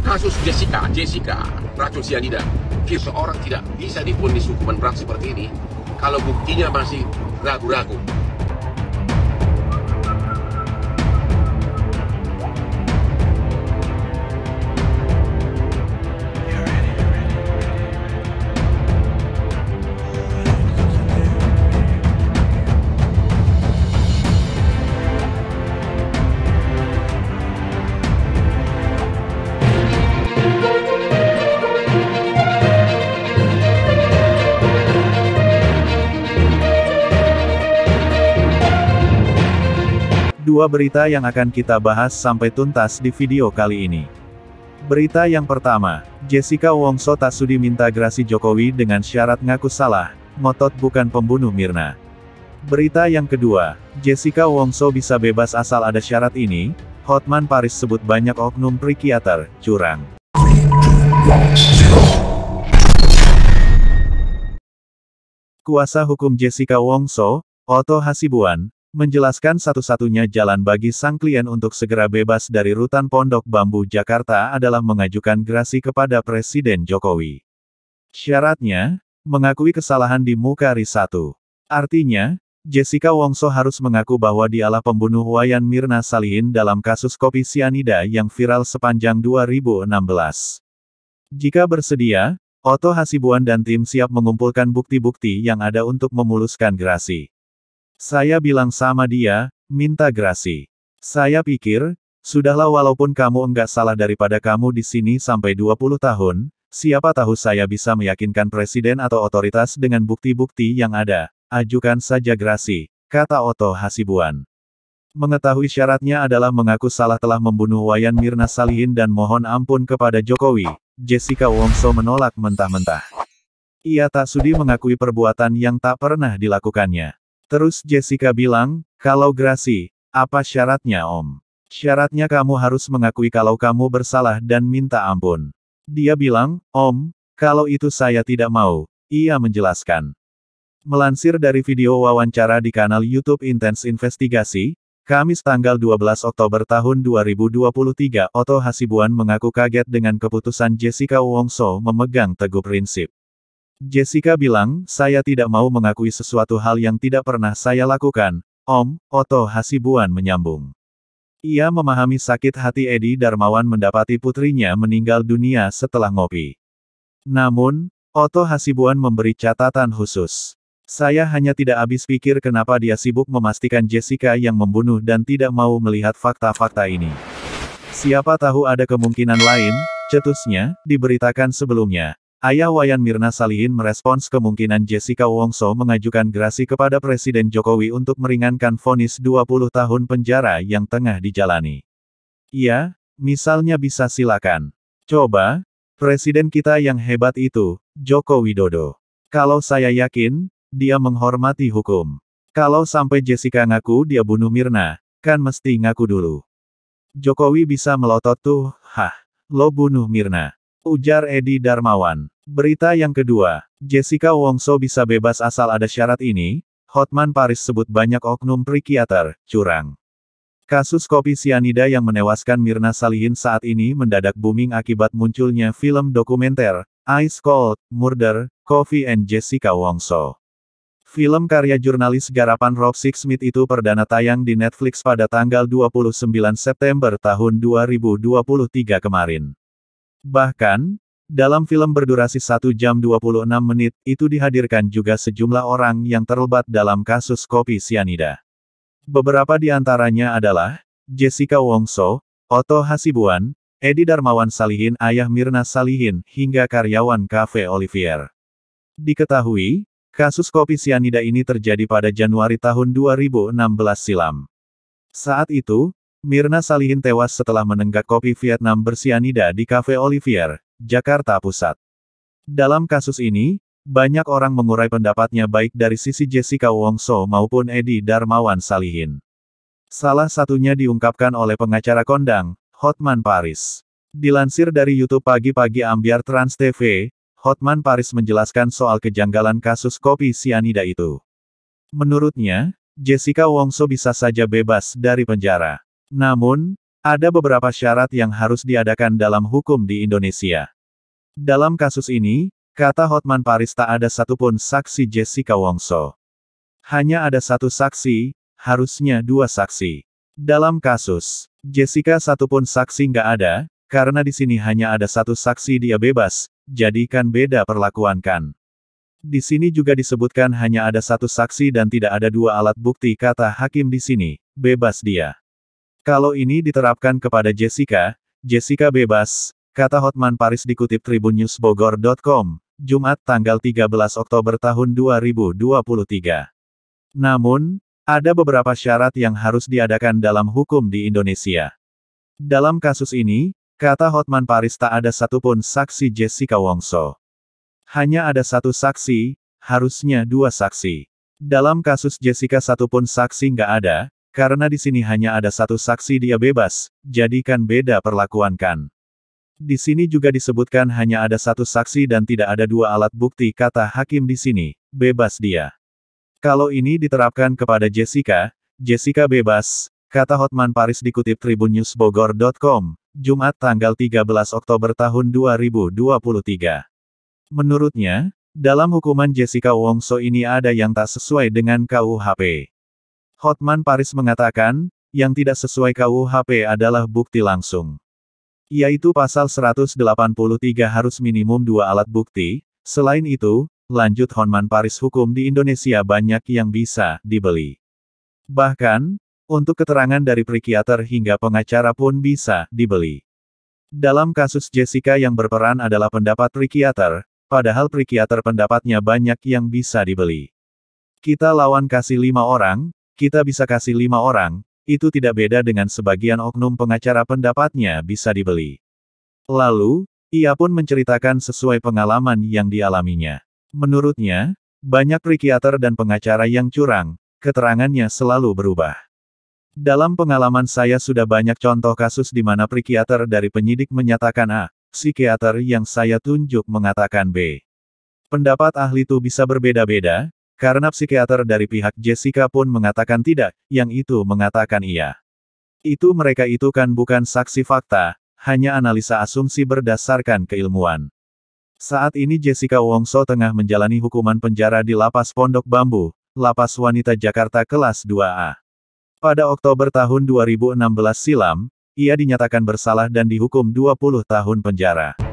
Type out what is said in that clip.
Kasus Jessica, racun sianida. Seseorang tidak bisa divonis hukuman berat seperti ini kalau buktinya masih ragu-ragu. Dua berita yang akan kita bahas sampai tuntas di video kali ini. Berita yang pertama, Jessica Wongso tak sudi minta grasi Jokowi dengan syarat ngaku salah, ngotot bukan pembunuh Mirna. Berita yang kedua, Jessica Wongso bisa bebas asal ada syarat ini, Hotman Paris sebut banyak oknum psikiater, curang. Kuasa hukum Jessica Wongso, Otto Hasibuan, menjelaskan satu-satunya jalan bagi sang klien untuk segera bebas dari rutan Pondok Bambu Jakarta adalah mengajukan grasi kepada Presiden Jokowi. Syaratnya, mengakui kesalahan di muka RI1. Artinya, Jessica Wongso harus mengaku bahwa dialah pembunuh Wayan Mirna Salihin dalam kasus kopi sianida yang viral sepanjang 2016. Jika bersedia, Otto Hasibuan dan tim siap mengumpulkan bukti-bukti yang ada untuk memuluskan grasi. Saya bilang sama dia, minta grasi. Saya pikir, sudahlah walaupun kamu enggak salah daripada kamu di sini sampai 20 tahun, siapa tahu saya bisa meyakinkan presiden atau otoritas dengan bukti-bukti yang ada, ajukan saja grasi, kata Otto Hasibuan. Mengetahui syaratnya adalah mengaku salah telah membunuh Wayan Mirna Salihin dan mohon ampun kepada Jokowi, Jessica Wongso menolak mentah-mentah. Ia tak sudi mengakui perbuatan yang tak pernah dilakukannya. Terus Jessica bilang, kalau grasi, apa syaratnya Om? Syaratnya kamu harus mengakui kalau kamu bersalah dan minta ampun. Dia bilang, Om, kalau itu saya tidak mau, ia menjelaskan. Melansir dari video wawancara di kanal YouTube Intens Investigasi, Kamis tanggal 12 Oktober tahun 2023, Otto Hasibuan mengaku kaget dengan keputusan Jessica Wongso memegang teguh prinsip. Jessica bilang, saya tidak mau mengakui sesuatu hal yang tidak pernah saya lakukan, Om, Otto Hasibuan menyambung. Ia memahami sakit hati Edi Darmawan mendapati putrinya meninggal dunia setelah ngopi. Namun, Otto Hasibuan memberi catatan khusus. Saya hanya tidak habis pikir kenapa dia sibuk memastikan Jessica yang membunuh dan tidak mau melihat fakta-fakta ini. Siapa tahu ada kemungkinan lain, cetusnya, diberitakan sebelumnya. Ayah Wayan Mirna Salihin merespons kemungkinan Jessica Wongso mengajukan grasi kepada Presiden Jokowi untuk meringankan vonis 20 tahun penjara yang tengah dijalani. Ya, misalnya bisa silakan. Coba, Presiden kita yang hebat itu, Joko Widodo. Kalau saya yakin, dia menghormati hukum. Kalau sampai Jessica ngaku dia bunuh Mirna, kan mesti ngaku dulu. Jokowi bisa melotot tuh, lo bunuh Mirna. Ujar Edi Darmawan. Berita yang kedua, Jessica Wongso bisa bebas asal ada syarat ini, Hotman Paris sebut banyak oknum psikiater, curang. Kasus kopi sianida yang menewaskan Mirna Salihin saat ini mendadak booming akibat munculnya film dokumenter, Ice Cold Murder, Coffee and Jessica Wongso. Film karya jurnalis garapan Rob Sixsmith itu perdana tayang di Netflix pada tanggal 29 September tahun 2023 kemarin. Bahkan, dalam film berdurasi 1 jam 26 menit, itu dihadirkan juga sejumlah orang yang terlibat dalam kasus kopi sianida. Beberapa di antaranya adalah, Jessica Wongso, Otto Hasibuan, Edi Darmawan Salihin ayah Mirna Salihin, hingga karyawan Cafe Olivier. Diketahui, kasus kopi sianida ini terjadi pada Januari tahun 2016 silam. Saat itu, Mirna Salihin tewas setelah menenggak kopi Vietnam bersianida di Cafe Olivier, Jakarta Pusat. Dalam kasus ini, banyak orang mengurai pendapatnya baik dari sisi Jessica Wongso maupun Edi Darmawan Salihin. Salah satunya diungkapkan oleh pengacara kondang, Hotman Paris. Dilansir dari YouTube Pagi-Pagi Ambiar Trans TV, Hotman Paris menjelaskan soal kejanggalan kasus kopi sianida itu. Menurutnya, Jessica Wongso bisa saja bebas dari penjara. Namun, Ada beberapa syarat yang harus diadakan dalam hukum di Indonesia. Dalam kasus ini, kata Hotman Paris tak ada satupun saksi Jessica Wongso. Hanya ada satu saksi, harusnya dua saksi. Dalam kasus Jessica satupun saksi nggak ada, karena di sini hanya ada satu saksi dia bebas, jadikan beda perlakuankan. Di sini juga disebutkan hanya ada satu saksi dan tidak ada dua alat bukti kata hakim di sini, bebas dia. Kalau ini diterapkan kepada Jessica, Jessica bebas, kata Hotman Paris dikutip tribunnews.bogor.com, Jumat tanggal 13 Oktober tahun 2023. Namun, ada beberapa syarat yang harus diadakan dalam hukum di Indonesia. Dalam kasus ini, kata Hotman Paris tak ada satupun saksi Jessica Wongso. Hanya ada satu saksi, harusnya dua saksi. Dalam kasus Jessica satupun saksi nggak ada, karena di sini hanya ada satu saksi dia bebas, jadikan beda perlakuankan. Di sini juga disebutkan hanya ada satu saksi dan tidak ada dua alat bukti kata hakim di sini, bebas dia. Kalau ini diterapkan kepada Jessica, Jessica bebas, kata Hotman Paris dikutip tribunnews.bogor.com, Jumat tanggal 13 Oktober tahun 2023. Menurutnya, dalam hukuman Jessica Wongso ini ada yang tak sesuai dengan KUHP. Hotman Paris mengatakan, yang tidak sesuai KUHP adalah bukti langsung. Yaitu pasal 183 harus minimum dua alat bukti. Selain itu, lanjut Hotman Paris, hukum di Indonesia banyak yang bisa dibeli. Bahkan, untuk keterangan dari psikiater hingga pengacara pun bisa dibeli. Dalam kasus Jessica yang berperan adalah pendapat psikiater, padahal psikiater pendapatnya banyak yang bisa dibeli. Kita lawan kasih 5 orang, kita bisa kasih 5 orang, itu tidak beda dengan sebagian oknum pengacara pendapatnya bisa dibeli. Lalu, ia pun menceritakan sesuai pengalaman yang dialaminya. Menurutnya, banyak psikiater dan pengacara yang curang, keterangannya selalu berubah. Dalam pengalaman saya sudah banyak contoh kasus di mana psikiater dari penyidik menyatakan A, psikiater yang saya tunjuk mengatakan B. Pendapat ahli itu bisa berbeda-beda, karena psikiater dari pihak Jessica pun mengatakan tidak, yang itu mengatakan iya. Itu mereka itu kan bukan saksi fakta, hanya analisa asumsi berdasarkan keilmuan. Saat ini Jessica Wongso tengah menjalani hukuman penjara di Lapas Pondok Bambu, Lapas Wanita Jakarta kelas 2A. Pada Oktober tahun 2016 silam, ia dinyatakan bersalah dan dihukum 20 tahun penjara.